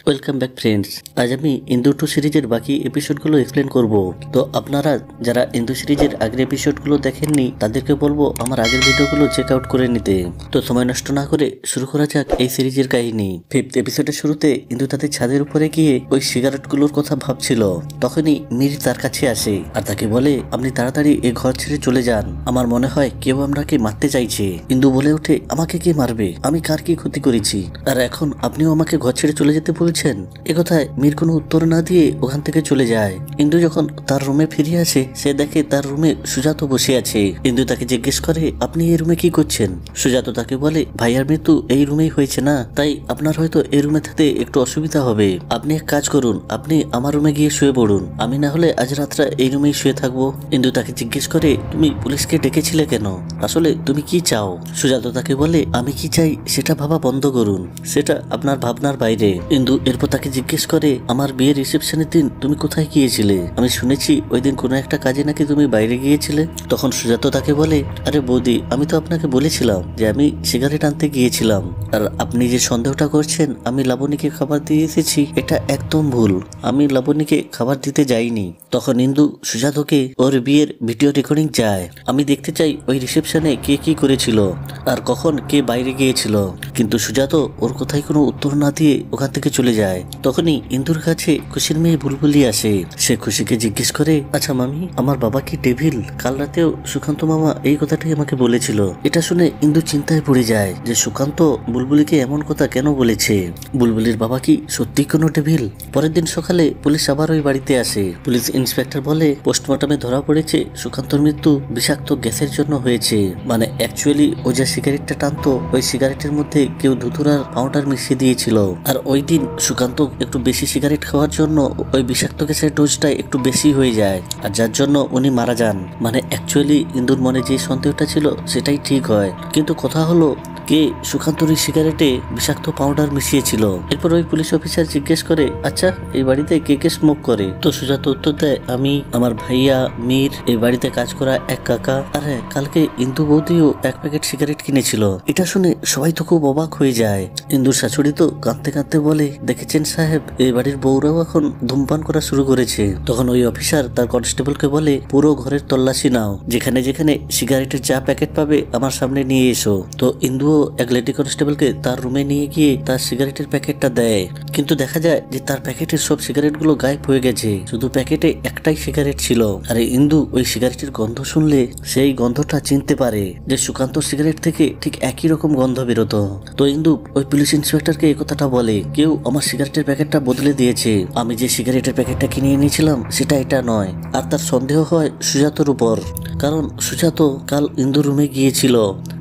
Welcome back friends. আজ আমি ইন্দু 2 সিরিজের বাকি এপিসোডগুলো এক্সপ্লেন করব। তো আপনারা যারা ইন্দু সিরিজের আগের এপিসোডগুলো দেখেননি তাদেরকে বলবো আমার আগের ভিডিওগুলো চেক আউট করে নিতে। তো সময় নষ্ট না করে শুরু করা যাক এই সিরিজের কাহিনী। 5th এপিসোডের শুরুতে ইন্দু তাদের ছাদের উপরে গিয়ে ওই সিগারেটগুলোর কথা ভাবছিল। তখনই মীর তার কাছে আসে আর তাকে বলে, আপনি তাড়াতাড়ি এই ঘর ছেড়ে চলে যান, আমার মনে হয় কেউ আমরাকে মারতে চাইছে। ইন্দু বলে ওঠে, আমাকে কে মারবে? আমি কার কি ক্ষতি করেছি? আর এখন আপনিও আমাকে ঘর ছেড়ে চলে যেতে বলছেন? একথায় মীর কোনো উত্তর না দিয়ে ওখান থেকে চলে যায়। ইন্দু যখন তার রুমে ফিরে আসে সে দেখে তার রুমে সুজাত বসে আছে। ইন্দু তাকে জিজ্ঞেস করে, আপনি এই রুমে কি করছেন? সুজাত তাকে বলে, ভাইয়ার মৃত্যু এই রুমেই হয়েছে না, তাই আপনার হয়তো এই রুমে থাকতে একটু অসুবিধা হবে। আপনি এক কাজ করুন, আপনি আমার রুমে গিয়ে শুয়ে পড়ুন, আমি না হলে আজ রাতটা এই রুমেই শুয়ে থাকবো। ইন্দু তাকে জিজ্ঞেস করে, তুমি পুলিশকে ডেকেছিলে কেন? আসলে তুমি কি চাও? সুজাত তাকে বলে, আমি কি চাই সেটা ভাবা বন্ধ করুন, সেটা আপনার ভাবনার বাইরে। ইন্দু এরপর তাকে জিজ্ঞেস করে, আমার বিয়ের রিসেপশনের দিন তুমি কোথায় গিয়েছিলে? আমি শুনেছি ওই দিন কোনো একটা কাজে নাকি তুমি বাইরে গিয়েছিলে। তখন সুজাত তাকে বলে, আরে বৌদি, আমি তো আপনাকে বলেছিলাম যে আমি সিগারেট আনতে গিয়েছিলাম, আর আপনি যে সন্দেহটা করছেন আমি লাবণীকে খাবার দিয়ে এসেছি, এটা একদম ভুল, আমি লাবণীকে খাবার দিতে যাইনি। তখন ইন্দু সুজাতকে ওর বিয়ের ভিডিও রেকর্ডিং চায়, আমি দেখতে চাই ওই রিসেপশনে কে কি করেছিল আর কখন কে বাইরে গিয়েছিল। কিন্তু সুজাত ওর কথায় কোনো উত্তর না দিয়ে ওখান থেকে চলে যায়। তখনই ইন্দুর কাছে খুশির মেয়ে বুলবুলি আসে। সে খুশিকে জিজ্ঞেস করে, আচ্ছা মামি, আমার বাবা কি ডেভিল? কাল রাতেও সুকান্ত মামা এই কথাটাই আমাকে বলেছিল। এটা শুনে ইন্দু চিন্তায় পড়ে যায় যে সুকান্ত বুলবুলিকে এমন কথা কেন বলেছে। বুলবুলির বাবা কি সত্যি কোনো ডেভিল? পরের দিন সকালে পুলিশ আবার ওই বাড়িতে আসে। পুলিশ ইন্সপেক্টর বলে, পোস্টমর্টমে ধরা পড়েছে সুকান্তর মৃত্যু বিষাক্ত গ্যাসের জন্য হয়েছে। মানে অ্যাকচুয়ালি ও যে সিগারেটটা টানতো ওই সিগারেটের মধ্যে কেউ ধুতুরার পাউডার মিশিয়ে দিয়েছিল, আর ওই দিন সুকান্ত একটু বেশি সিগারেট খাওয়ার জন্য ওই বিষাক্ত গ্যাসের ডোজটা একটু বেশি হয়ে যায়, আর যার জন্য উনি মারা যান। মানে অ্যাকচুয়ালি ইন্দুর মনে যে সন্দেহটা ছিল সেটাই ঠিক হয়, কিন্তু কথা হলো কে সুকান্তর এই সিগারেটে বিষাক্ত পাউডার মিশিয়েছিল। এরপর ওই পুলিশ অফিসার জিজ্ঞেস করে, আচ্ছা এই বাড়িতে কে কে স্মোক করে? তো সুজাত উত্তর দেয়, আমি, আমার ভাইয়া মীর, এই বাড়িতে কাজ করা এক কাকা, আর হ্যাঁ কালকে ইন্দু বৌদিও 1 প্যাকেট সিগারেট কিনেছিল। এটা শুনে সবাই তো খুব অবাক হয়ে যায়। ইন্দুর শাশুড়ি তো কাঁদতে কাঁদতে বলে, দেখেছেন সাহেব, এই বাড়ির বউরাও এখন ধূমপান করা শুরু করেছে। তখন ওই অফিসার তার কনস্টেবলকে বলে, পুরো ঘরের তল্লাশি নাও, যেখানে যেখানে সিগারেটের যা প্যাকেট পাবে আমার সামনে নিয়ে এসো। তো ইন্দুও এক লেডি কনস্টেবলকে তার রুমে নিয়ে গিয়ে তার সিগারেটের প্যাকেটটা দেয়, কিন্তু দেখা যায় যে তার প্যাকেটের সব সিগারেট গুলো গায়েব হয়ে গেছে, শুধু প্যাকেটে একটাই সিগারেট ছিল। আর ইন্দু ওই সিগারেটের গন্ধ শুনলে সেই গন্ধটা চিনতে পারে যে সুকান্ত সিগারেট থেকে ঠিক একই রকম গন্ধ বেরোতো। তো ইন্দু ওই পুলিশ ইন্সপেক্টরকে এই কথাটা বলে, কেউ আমার সিগারেটের প্যাকেটটা বদলে দিয়েছে, আমি যে সিগারেটের প্যাকেটটা কিনে এনেছিলাম সেটা এটা নয়। আর তার সন্দেহ হয় সুজাতর উপর, কারণ সুজাত কাল ইন্দু রুমে গিয়েছিল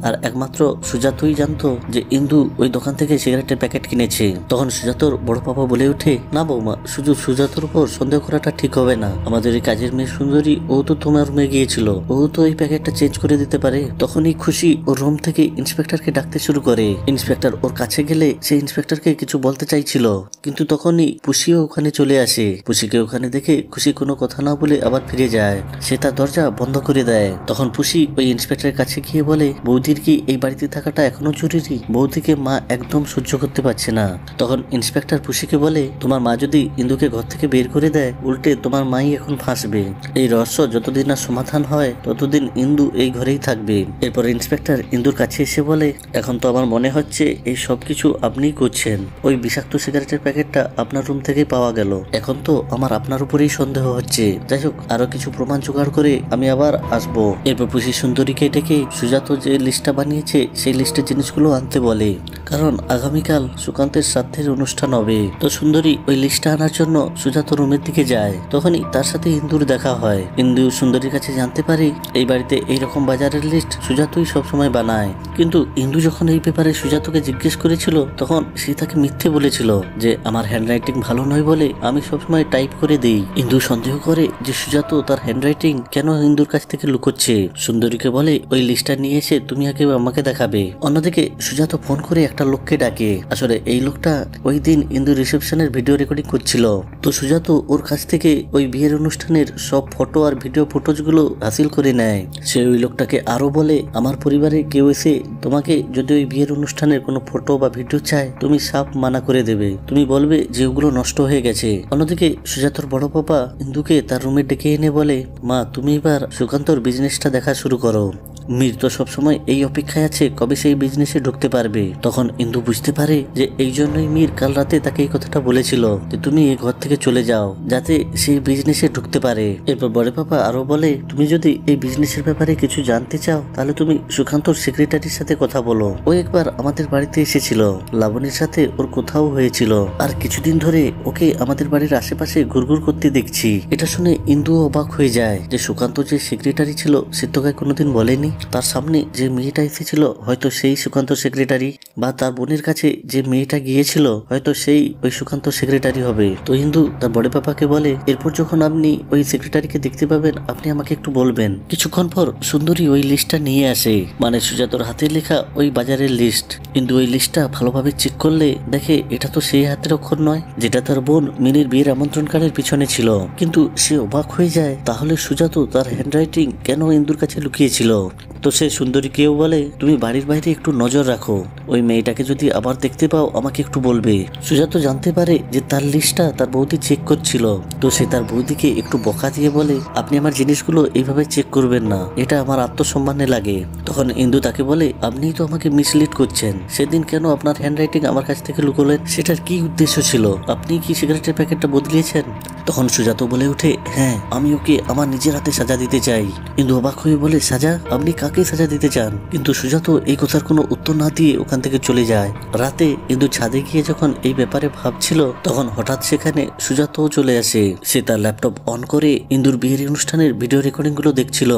আর একমাত্র সুজাতই জানতো যে ইন্দু ওই দোকান থেকে সিগারেটের প্যাকেট কিনেছে। তখন সুজাতর বড় পাপা বলে ওঠে, না বৌমা, শুধু সুজাতর উপর সন্দেহ করাটা ঠিক হবে না, আমাদের এই কাজের মেয়ে সুন্দরী, ও তো তোমার রুমে গিয়েছিল, ও তো এই প্যাকেটটা চেঞ্জ করে দিতে পারে। তখনই খুশি ওর রুম থেকে ইন্সপেক্টরকে ডাকতে শুরু করে। ইন্সপেক্টর ওর কাছে গেলে সেই ইন্সপেক্টরকে কিছু বলতে চাইছিল, কিন্তু তখনই পুষিও ওখানে চলে আসে। পুষিকে ওখানে দেখে খুশি কোনো কথা না বলে আবার ফিরে যায়, সে তার দরজা বন্ধ করে দেয়। তখন পুষি ওই ইন্সপেক্টরের কাছে গিয়ে বলে, বৌদির কি এই বাড়িতে থাকাটা এখনো জরুরি? বৌদিকে মা একদম সহ্য করতে পারছে না। তখন ইন্সপেক্টর পুষিকে বলে, তোমার মা যদি ইন্দুকে ঘর থেকে বের করে দেয়, উল্টে তোমার মাই এখন ফাঁসবে। এই রহস্য যতদিন না সমাধান হয় ততদিন ইন্দু এই ঘরেই থাকবে। এরপর ইন্সপেক্টর ইন্দুর কাছে এসে বলে, এখন তো আমার মনে হচ্ছে এই সবকিছু আপনিই করছেন, ওই বিষাক্ত সিগারেটের প্যাকেটটা আপনার রুম থেকে পাওয়া গেল, এখন তো আমার আপনার উপরেই সন্দেহ হচ্ছে। যাই হোক, আরো কিছু প্রমাণ জোগাড় করে আমি আবার আসবো। এরপর পুষি সুন্দরীকে ডেকে সুজাত যে লিস্টটা বানিয়েছে সেই লিস্টের জিনিসগুলো আনতে বলে, কারণ আগামীকাল সুকান্তের শ্রাদ্ধের অনুষ্ঠান হবে। তো সুন্দরী ওই লিস্টটা আনার জন্য সুজাত রুমের দিকে যায়। তখনই তার সাথে ইন্দুর দেখা হয়। ইন্দু সুন্দরীর কাছে জানতে পারে এই বাড়িতে এইরকম বাজারের লিস্ট সুজাতই সবসময় বানায়, কিন্তু ইন্দু যখন এই ব্যাপারে সুজাতকে জিজ্ঞেস করেছিল তখন সে তাকে মিথ্যে বলেছিল যে আমার হ্যান্ডরাইটিং ভালো নয় বলে আমি সবসময় টাইপ করে দিই। ইন্দু সন্দেহ করে যে সুজাত তার হ্যান্ডরাইটিং কেন ইন্দুর কাছ থেকে লুকোচ্ছে। সুন্দরীকে বলে, ওই লিস্টটা নিয়ে এসে তুমি আগে আমাকে দেখাবে। অন্যদিকে সুজাত ফোন করে একটা লোককে ডাকে। আসলে এই লোকটা ওই দিন ইন্দু রিসেপশনের ভিডিও রেকর্ডিং করছিল। তো সুজাত ওর কাছ থেকে ওই বিয়ের অনুষ্ঠানের সব ফটো আর ভিডিও ফুটেজ গুলো হাসিল করে নেয়। সে ওই লোকটাকে আরো বলে, আমার পরিবারে কেউ এসে তোমাকে যদি ওই বিয়ের অনুষ্ঠানের কোনো ফটো বা ভিডিও চায় তুমি সাফ মানা করে দেবে, তুমি বলবে যে ওগুলো নষ্ট হয়ে গেছে। অন্যদিকে সুজাতর বড় পাপা ইন্দুকে তার রুমে ডেকে এনে বলে, মা তুমি এবার সুকান্তর বিজনেসটা দেখা শুরু করো। মীর তো সবসময় এই অপেক্ষায় আছে কবে সেই বিজনেসে ঢুকতে পারবে। তখন ইন্দু বুঝতে পারে যে এই জন্যই মীর কাল রাতে তাকে এই কথাটা বলেছিল যে তুমি এই ঘর থেকে চলে যাও যাতে সেই বিজনেসে ঢুকতে পারে। এরপর বড় পাপা আরো বলে, তুমি যদি এই বিজনেসের ব্যাপারে কিছু জানতে চাও তাহলে তুমি সুকান্তর সেক্রেটারির সাথে কথা বলো। ও একবার আমাদের বাড়িতে এসেছিল, লাবণীর সাথে ওর কোথাও হয়েছিল, আর কিছুদিন ধরে ওকে আমাদের বাড়ির আশেপাশে ঘুরঘুর করতে দেখছি। এটা শুনে ইন্দু অবাক হয়ে যায় যে সুকান্ত যে সেক্রেটারি ছিল সে তোকে কোনোদিন বলেনি। তার সামনে যে মেয়েটা এসেছিল হয়তো সেই সুকান্ত সেক্রেটারি, বা তার বোনের কাছে যে মেয়েটা গিয়েছিল হয়তো সেই ওই সুকান্ত সেক্রেটারি হবে। তো ইন্দু তার বড় পাপাকে বলে, এরপর যখন আপনি ওই সেক্রেটারিকে দেখতে পাবেন আপনি আমাকে একটু বলবেন। কিছুক্ষণ পর সুন্দরী ওই লিস্টটা নিয়ে আসে, মানে সুজাতর হাতের লেখা ওই বাজারের লিস্ট। কিন্তু ওই লিস্টটা ভালোভাবে চেক করলে দেখে এটা তো সেই হাতের অক্ষর নয় যেটা তার বোন মিনির বিয়ের আমন্ত্রণ কার্ডের পিছনে ছিল। কিন্তু সে অবাক হয়ে যায়, তাহলে সুজাত তার হ্যান্ডরাইটিং কেন ইন্দুর কাছে লুকিয়েছিল। তো সে সুন্দরীকেও বলে, তুমি বাড়ির বাইরে একটু নজর রাখো, ওই মেয়েটাকে যদি আবার দেখতে পাও আমাকে একটু বলবে। সুজাত জানতে পারে যে তার লিস্টটা তার বৌদি চেক করছিল। তো সে তার বৌদিকে একটু বকা দিয়ে বলে, আপনি আমার জিনিসগুলো এইভাবে চেক করবেন না, এটা আমার আত্মসম্মানে লাগে। তখন ইন্দু তাকে বলে, আপনিই তো আমাকে মিসলিড করছেন, সেদিন কেন আপনার হ্যান্ডরাইটিং আমার কাছ থেকে লুকোলেন, সেটার কি উদ্দেশ্য ছিল? আপনি কি সিগারেটের প্যাকেটটা বদলিয়েছেন? তখন সুজাত বলে ওঠে, হ্যাঁ আমি ওকে আমার নিজের হাতে সাজা দিতে চাই। ইন্দু অবাক হয়ে বলে, সাজা? আপনি কাকে সাজা দিতে চান? কিন্তু সুজাত এই কথার কোনো উত্তর না দিয়ে ওখান থেকে চলে যায়। রাতে ইন্দু ছাদে গিয়ে যখন এই ব্যাপারে ভাবছিল তখন হঠাৎ সেখানে সুজাতও চলে আসে। সে তার ল্যাপটপ অন করে ইন্দুর বিয়ের অনুষ্ঠানের ভিডিও রেকর্ডিং গুলো দেখছিল।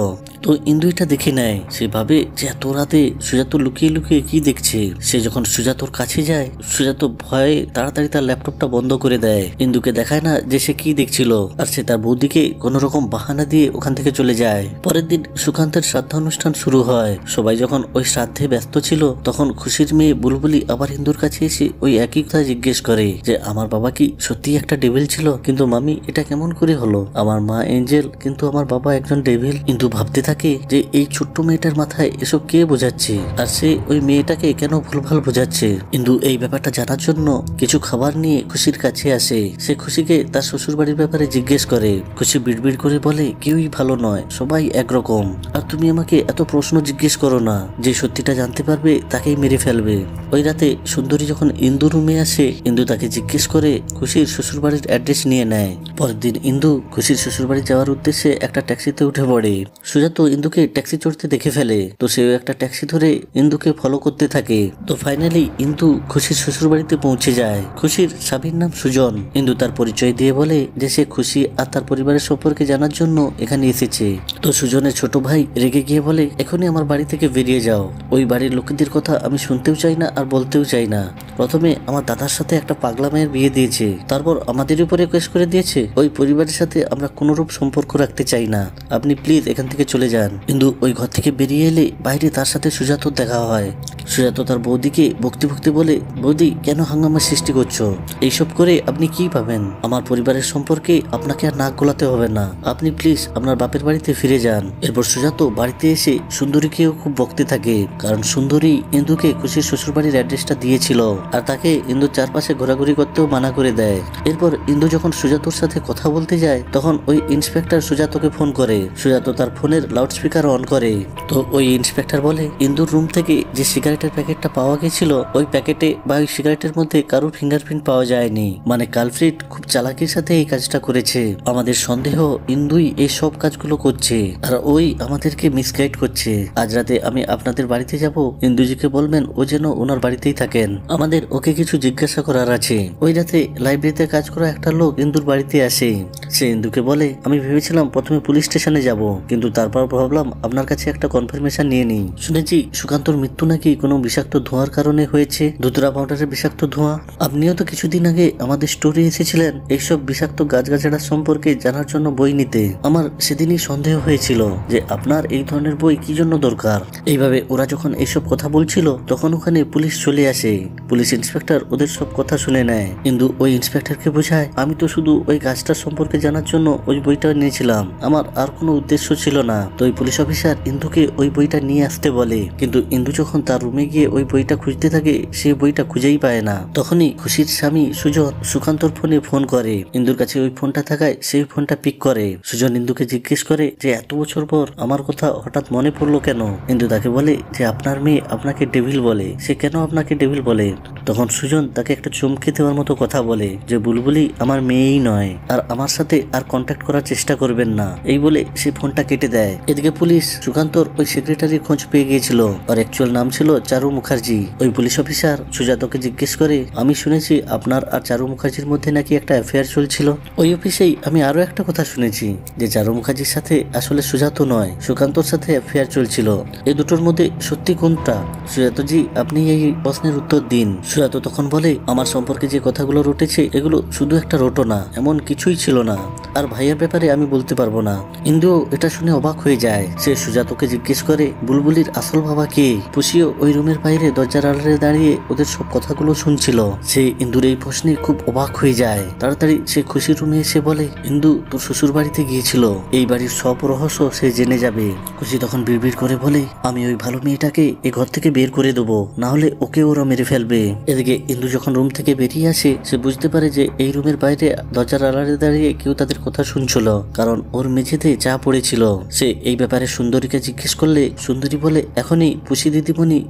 তো ইন্দু এটা দেখে নেয়, সে ভাবে যে এত রাতে সুজাত লুকিয়ে লুকিয়ে কি দেখছে। সে যখন সুজাতর কাছে যায় সুজাত ভয়ে তাড়াতাড়ি তার ল্যাপটপটা বন্ধ করে দেয়, ইন্দুকে দেখায় না যে সে কি দেখছিল। আর সে তার বৌদিকে কোন রকম বাহানা দিয়ে ওখান থেকে চলে যায়। পরের দিন সুকান্তের শ্রাদ্ধ অনুষ্ঠান শুরু হয়। সবাই যখন ওই শ্রাদ্ধে ব্যস্ত ছিল তখন খুশির মেয়ে বুলবুলি আবার ইন্দুর কাছে এসে ওই একই কথা জিজ্ঞেস করে যে আমার বাবা কি সত্যি একটা ডেভিল ছিল? কিন্তু মামি এটা কেমন করে হলো? আমার মা এঞ্জেল কিন্তু আমার বাবা একজন ডেভিল। ইন্দু ভাবতে থাকে যে এই ছোট্ট মেয়েটার মাথায় এসব কে বোঝাচ্ছে, আর সে ওই মেয়েটাকে কেন ভুলভাল বোঝাচ্ছে। ইন্দু এই ব্যাপারটা জানার জন্য কিছু খাবার নিয়ে খুশির কাছে আসে। সে খুশিকে তার শ্বশুর বাড়ির ব্যাপারে জিজ্ঞেস করে। খুশি বিড়বিড় করে বলে, কেউই ভালো নয়, সবাই একরকম, আর তুমি আমাকে এত প্রশ্ন জিজ্ঞেস করো না, যে সত্যিটা জানতে পারবে তাকেই মেরে ফেলবে। ওই রাতে সুন্দরী যখন ইন্দু রুমে আসে ইন্দু তাকে জিজ্ঞেস করে খুশির শ্বশুর বাড়ির অ্যাড্রেস নিয়ে নেয়। পরের দিন ইন্দু খুশির শ্বশুর বাড়ি যাওয়ার উদ্দেশ্যে একটা ট্যাক্সিতে উঠে পড়ে। সুজাত ইন্দুকে ট্যাক্সি চড়তে দেখে ফেলে, তো সে একটা ট্যাক্সি ধরে ইন্দুকে ফলো করতে থাকে। তো ফাইনালি ইন্দু খুশির শ্বশুর বাড়িতে পৌঁছে যায়। খুশির স্বামীর নাম সুজন। ইন্দু তার পরিচয় দিয়ে বলে যে সে খুশি আর তার পরিবারের সম্পর্কে জানার জন্য এখানে এসেছে। তো সুজনের ছোট ভাই রেগে গিয়ে বলে, এখনই আমার বাড়ি থেকে বেরিয়ে যাও, ওই বাড়ির লোকেদের কথা আমি শুনতেও চাই না আর বলতেও চাই না। প্রথমে আমার দাদার সাথে একটা পাগলা মেয়ের বিয়ে দিয়েছে, তারপর আমাদের উপরে কেস করে দিয়েছে। ওই পরিবারের সাথে আমরা কোনোরূপ সম্পর্ক রাখতে চাই না, আপনি প্লিজ এখান থেকে চলে যান। কিন্তু ওই ঘর থেকে বেরিয়ে এলে বাইরে তার সাথে সুজাতর দেখা হয়। সুজাত তার বৌদিকে ভক্তি ভক্তি বলে, বৌদি কেন হাঙ্গামা সৃষ্টি করছো? এইসব করে আপনি কি পাবেন? আমার পরিবারের সম্পর্কে আপনাকে আর নাক গলাতে হবে না, আপনি প্লিজ আপনার বাপের বাড়িতে ফিরে যান। এরপর সুজাত বাড়িতে এসে সুন্দরীকেও খুব বকতে থাকে, কারণ সুন্দরী ইন্দুকে খুশির শ্বশুর বাড়ির অ্যাড্রেসটা দিয়েছিল আর তাকে ইন্দুর চারপাশে ঘোরাঘুরি করতেও মানা করে দেয়। এরপর ইন্দু যখন সুজাতর সাথে কথা বলতে যায় তখন ওই ইন্সপেক্টর সুজাতকে ফোন করে। সুজাত তার ফোনের লাউডস্পিকার অন করে। তো ওই ইন্সপেক্টর বলে, ইন্দুর রুম থেকে যে সিগারেটের প্যাকেটটা পাওয়া গেছিল ওই প্যাকেটে বা ওই সিগারেটের মধ্যে কারোর ফিঙ্গারপ্রিন্ট পাওয়া যায়নি, মানে কালপ্রিট খুব চালাকির সাথে এই কাজটা করেছে। আমাদের সন্দেহ ইন্দুই এই সব কাজগুলো করছে আর ওই আমাদেরকে মিসগাইড করছে। আজ রাতে আমি আপনাদের বাড়িতে যাব, ইন্দুজিকে বলবেন ও যেন ওনার বাড়িতেই থাকেন, আমাদের ওকে কিছু জিজ্ঞাসা করার আছে। ওই রাতে লাইব্রেরিতে কাজ করা একটা লোক ইন্দুর বাড়িতে আসে। সে ইন্দুকে বলে, আমি ভেবেছিলাম প্রথমে পুলিশ স্টেশনে যাব, কিন্তু তারপর ভাবলাম আপনার কাছে একটা কনফার্মেশন নিয়ে নিই। শুনেছি সুকান্তর মৃত্যু নাকি কোনো বিষাক্ত ধোঁয়ার কারণে হয়েছে, ধুতরা পাউডারের বিষাক্ত ধোঁয়া। আপনিও তো কিছুদিন আগে আমাদের স্টোরে এসেছিলেন এইসব বিষাক্ত বিষাক্ত গাছগাছড়া সম্পর্কে জানার জন্য বই নিতে। আমার সেদিনই সন্দেহ হয়েছিল যে আপনার এই ধরনের বই কি জন্য দরকার। এইভাবে ওরা যখন এইসব কথা বলছিল তখন ওখানে পুলিশ চলে আসে। পুলিশ ইন্সপেক্টর ওদের সব কথা শুনে নেয়। কিন্তু ওই ইন্সপেক্টরকে বোঝায় আমি তো শুধু ওই গাছটার সম্পর্কে জানার জন্য ওই বইটা নিয়েছিলাম, আমার আর কোনো উদ্দেশ্য ছিল না। তো ওই পুলিশ অফিসার ইন্দুকে ওই বইটা নিয়ে আসতে বলে। কিন্তু ইন্দু যখন তার রুমে গিয়ে ওই বইটা খুঁজতে থাকে সে বইটা খুঁজেই পায় না। তখনই খুশির স্বামী সুজন সুকান্তর ফোনে ফোন করে। ইন্দুর কাছে ওই ফোনটা থাকায় সেই ফোনটা পিক করে। সুজন ইন্দুকে জিজ্ঞেস করে যে এত বছর পর আমার কথা হঠাৎ মনে পড়লো কেন। ইন্দু তাকে বলে যে আপনার মেয়ে আপনাকে ডেভিল বলে। সে কেন আপনাকে ডেভিল বলে? তখন সুজন তাকে একটা চমকে দেওয়ার মতো কথা বলে যে বুলবুলি আমার মেয়েই নয়, আর আমার সাথে আর কন্ট্যাক্ট করার চেষ্টা করবেন না। এই বলে সে ফোনটা কেটে দেয়। এদিকে পুলিশ সুকান্তর ওই সেক্রেটারির খোঁজ পেয়ে গিয়েছিল। আর অ্যাকচুয়াল নাম ছিল চারু মুখার্জি। ওই পুলিশ অফিসার সুজাতকে জিজ্ঞেস করে আমি শুনেছি আপনার আর চারু মুখার্জির মধ্যে নাকি একটা অ্যাফেয়ার চলছিল। ওই অফিসেই আমি আরো একটা কথা শুনেছি যে চারু মুখার্জির সাথে আসলে সুজাত নয়, সুকান্তর সাথে অ্যাফেয়ার চলছিল। এই দুটোর মধ্যে সত্যি কোনটা? সুজাতজি আপনি এই প্রশ্নের উত্তর দিন। সুজাত তখন বলে আমার সম্পর্কে যে কথাগুলো রটেছে এগুলো শুধু একটা রটনা, এমন কিছুই ছিল না। আর ভাইয়ের ব্যাপারে আমি বলতে পারবো না। ইন্দু এটা শুনে অবাক হয়ে যায়। সে সুজাতকে জিজ্ঞেস করে বুলবুলির আসল বাবা কে? পুষিও ওই রুমের বাইরে দরজার আড়ালে দাঁড়িয়ে ওদের সব কথাগুলো শুনছিল। সে ইন্দুর এই প্রশ্নে খুব অবাক হয়ে যায়। তাড়াতাড়ি সে খুশির রুমে এসে বলে ইন্দু তোর শ্বশুর বাড়িতে গিয়েছিল, এই বাড়ির সব রহস্য সে জেনে যাবে। খুশি তখন বিড়বিড় করে বলে আমি ওই ভালো মেয়েটাকে এই ঘর থেকে বের করে দেবো, না হলে ওকে ওরা মেরে ফেলবে। এদিকে ইন্দু যখন রুম থেকে বেরিয়ে আসে সে বুঝতে পারে যে এই রুমের বাইরে দরজার আড়ালে দাঁড়িয়ে কেউ তাদের কথা শুনছিল, কারণ ওর মেঝেতে চা পড়েছিল। সে এই ব্যাপারে সুন্দরীকে জিজ্ঞেস করলে সুন্দরী বলে এখনই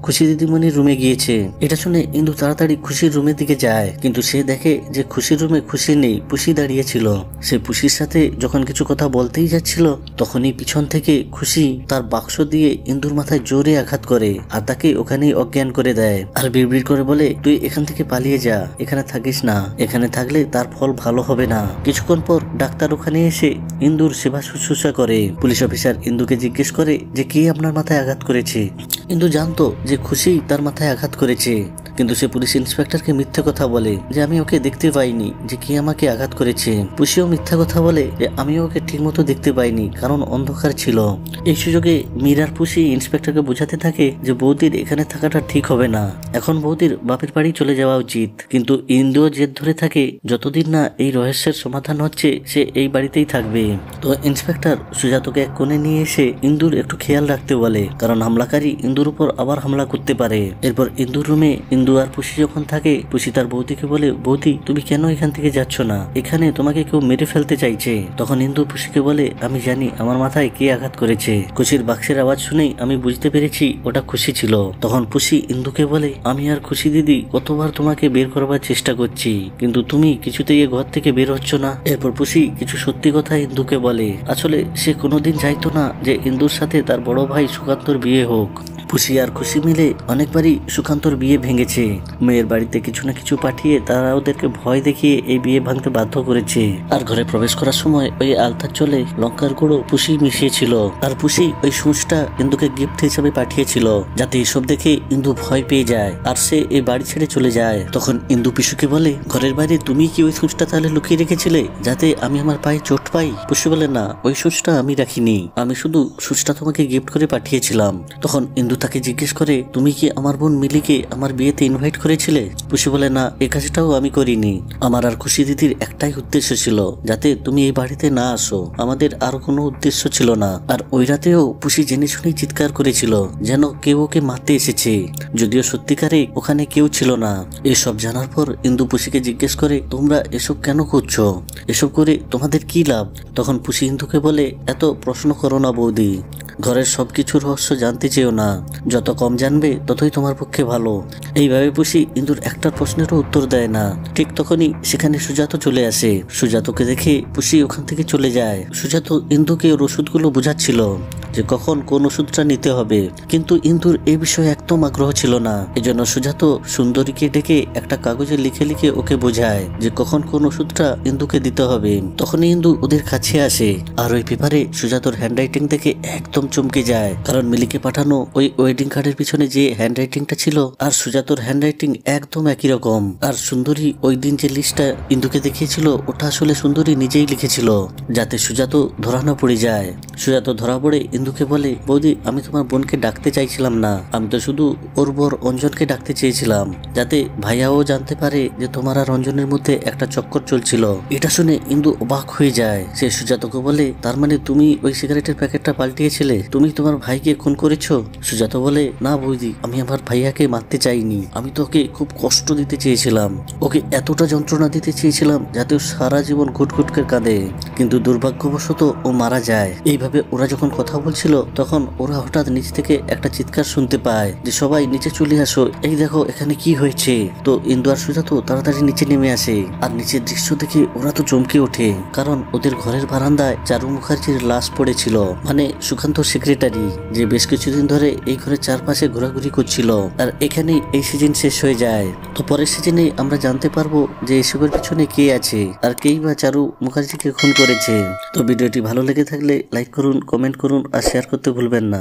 খুশি দিদিমণির রুমে গিয়েছে। এটা শুনে ইন্দু তাড়াতাড়ি খুশির রুমের দিকে যায়, কিন্তু সে দেখে যে খুশির রুমে খুশি নেই, পুষি দাঁড়িয়েছিল। সে পুষির সাথে যখন কিছু কথা বলতেই যাচ্ছিল তখনই পিছন থেকে খুশি তার বাক্স দিয়ে ইন্দুর মাথায় জোরে আঘাত করে আর তাকে ওখানেই অজ্ঞান করে দেয়। আর বিড়বিড় করে বলে তুই এখান থেকে পালিয়ে যা, এখানে থাকিস না, এখানে থাকলে তার ফল ভালো হবে না। কিছুক্ষণ পর ডাক্তার ওখানে এসে ইন্দুর সেবা শুশ্রূষা করে। পুলিশ অফিসার ইন্দুকে জিজ্ঞেস করে যে কে আপনার মাথায় আঘাত করেছে। ইন্দু জানতো যে খুশি তার মাথায় আঘাত করেছে, কিন্তু সে পুলিশ ইন্সপেক্টরকে মিথ্যে কথা বলে যে আমি ওকে দেখতে পাইনি যে কে আমাকে আঘাত করেছে। পুষিও মিথ্যা কথা বলে যে আমি ওকে ঠিক মতো দেখতে পাইনি কারণ অন্ধকার ছিল। এই সুযোগে মীরার পুষি ইন্সপেক্টরকে বোঝাতে থাকে যে বৌদির এখানে থাকাটা ঠিক হবে না, এখন বৌদির বাপের বাড়ি চলে যাওয়া উচিত। কিন্তু ইন্দুও জেদ ধরে থাকে যতদিন না এই রহস্যের সমাধান হচ্ছে সে এই বাড়িতেই থাকবে। তো ইন্সপেক্টর সুজাতকে এক কোণে নিয়ে এসে ইন্দুর একটু খেয়াল রাখতে বলে, কারণ হামলাকারী ইন্দুর উপর আবার হামলা করতে পারে। এরপর ইন্দুর রুমে ইন্দু আর পুষি যখন থাকে পুষি তার বৌদিকে বলে বৌদি তুমি কেন এখান থেকে যাচ্ছ না, এখানে তোমাকে কেউ মেরে ফেলতে চাইছে। তখন ইন্দু পুষিকে বলে আমি জানি আমার মাথায় কে আঘাত করেছে। খুশির বাক্সের আওয়াজ শুনেই আমি বুঝতে পেরেছি ওটা খুশি ছিল। তখন পুষি ইন্দুকে বলে আমি আর খুশি দিদি কতবার তোমাকে বের করবার চেষ্টা করছি, কিন্তু তুমি কিছুতেই এ ঘর থেকে বের হচ্ছ না। এরপর পুষি কিছু সত্যি কথা ইন্দুকে বলে। আসলে সে কোনোদিন চাইতো না যে ইন্দুর সাথে তার বড় ভাই সুকান্তর বিয়ে হোক। পুষি আর খুশি মিলে অনেকবারই সুকান্তর বিয়ে ভেঙেছে। মেয়ের বাড়িতে কিছু না কিছু পাঠিয়ে তারা ওদেরকে ভয় দেখিয়ে এই বিয়ে ভাঙতে বাধ্য করেছে। আর ঘরে প্রবেশ করার সময় ওই আলতার চলে লঙ্কার গুঁড়ো পুষি মিশিয়েছিল। আর পুষি ওই সূঁচটা ইন্দুকে গিফট হিসেবে পাঠিয়েছিল যাতে এসব দেখে ইন্দু ভয় পেয়ে যায় আর সে এই বাড়ি ছেড়ে চলে যায়। তখন ইন্দু পিসুকে বলে ঘরের বাইরে তুমি কি ওই সূঁচটা তাহলে লুকিয়ে রেখেছিলে যাতে আমি আমার পায়ে চোট পাই? পুষি বলে না, ওই সূঁচটা আমি রাখিনি, আমি শুধু সূঁচটা তোমাকে গিফট করে পাঠিয়েছিলাম। তখন ইন্দু তাকে জিজ্ঞেস করে তুমি কি আমার বোন মিলিকে আমার বিয়েতে ইনভাইট করেছিলে? পুষি বলে না, এই কাজটাও আমি করিনি, আমার আর খুশি দিদির একটাই উদ্দেশ্য ছিল যাতে তুমি এই বাড়িতে না আসো, আমাদের আর কোনো উদ্দেশ্য ছিল না। আর ওই রাতেও পুষি জেনে শুনেই চিৎকার করেছিল যেন কেউ ওকে মারতে এসেছে, যদিও সত্যিকারে ওখানে কেউ ছিল না। এসব জানার পর ইন্দু পুষিকে জিজ্ঞেস করে তোমরা এসব কেন করছো, এসব করে তোমাদের কি লাভ? তখন পুষি ইন্দুকে বলে এত প্রশ্ন করো না বৌদি, ঘরের সবকিছু রহস্য জানতে চেয়েও না, যত কম জানবে ততই তোমার পক্ষে ভালো। এইভাবে পুষি ইন্দুর একটা প্রশ্নেরও উত্তর দেয় না। ঠিক তখনই সেখানে সুজাত চলে আসে। সুজাতকে দেখে পুষি ওখান থেকে চলে যায়। সুজাত ইন্দুকে ওর ওষুধগুলো বোঝাচ্ছিল যে কখন কোন ওষুধটা নিতে হবে, কিন্তু ইন্দুর এই বিষয়ে একদম আগ্রহ ছিল না। এজন্য সুজাত সুন্দরীকে ডেকে একটা কাগজে লিখে লিখে ওকে বোঝায় যে কখন কোন ওষুধটা ইন্দুকে দিতে হবে। তখনই ইন্দু ওদের কাছে আসে আর ওই পেপারে সুজাতর হ্যান্ডরাইটিং দেখে একদম চমকে যায়, কারণ মিলিকে পাঠানো ওই ওয়েডিং কার্ডের পিছনে যে হ্যান্ডরাইটিংটা ছিল আর সুজাতর হ্যান্ডরাইটিং একদম একই রকম। আর সুন্দরী ওই দিন যে লিস্টটা ইন্দুকে দেখিয়েছিল ওটা আসলে সুন্দরী নিজেই লিখেছিল, যাতে সুজাত ধরা না পড়ে যায়। সুজাত ধরা পড়ে ইন্দুকে বলে, বৌদি আমি তোমার বোনকে ডাকতে চাইছিলাম না, আমি তো শুধু ওর বর অঞ্জনকে ডাকতে চেয়েছিলাম, যাতে ভাইয়াও জানতে পারে যে তোমার আর অঞ্জনের মধ্যে একটা চক্কর চলছিল। এটা শুনে ইন্দু অবাক হয়ে যায়। সে সুজাতকে বলে, তার মানে তুমি ওই সিগারেটের প্যাকেটটা পাল্টিয়েছিলে, তুমি তোমার ভাইকে খুন করেছো? সুজাত বলে, না বৌদি, আমি আমার ভাইয়াকে মারতে চাইনি, আমি তো ওকে খুব কষ্ট দিতে চেয়েছিলাম, ওকে এতটা যন্ত্রণা দিতে চেয়েছিলাম যাতে ও সারা জীবন ঘুটঘুটকে কাঁদে, কিন্তু দুর্ভাগ্যবশত ও মারা যায়। এইভাবে ওরা যখন কথা বলছিল তখন ওরা হঠাৎ নিচ থেকে একটা চিৎকার শুনতে পায় যে সবাই নিচে চলে আসো, এই দেখো এখানে কি হয়েছে। তো ইন্দু আর সুজাত তাড়াতাড়ি নিচে নেমে আসে, আর নিচের দৃশ্য দেখে ওরা তো চমকে ওঠে, কারণ ওদের ঘরের বারান্দায় চারু মুখার্জির লাশ পড়েছিল, মানে সুকান্ত সেক্রেটারি, যে বেশ কিছুদিন ধরে এই ঘরের চারপাশে ঘোরাঘুরি করছিল। আর এখানেই এই সিজন শেষ হয়ে যায়। তো পরের সিজনে আমরা জানতে পারবো যে এসবের পিছনে কে আছে আর কেই বা চারু মুখার্জিকে খুন করেছে। তো ভিডিওটি ভালো লেগে থাকলে লাইক করুন, কমেন্ট করুন আর শেয়ার করতে ভুলবেন না।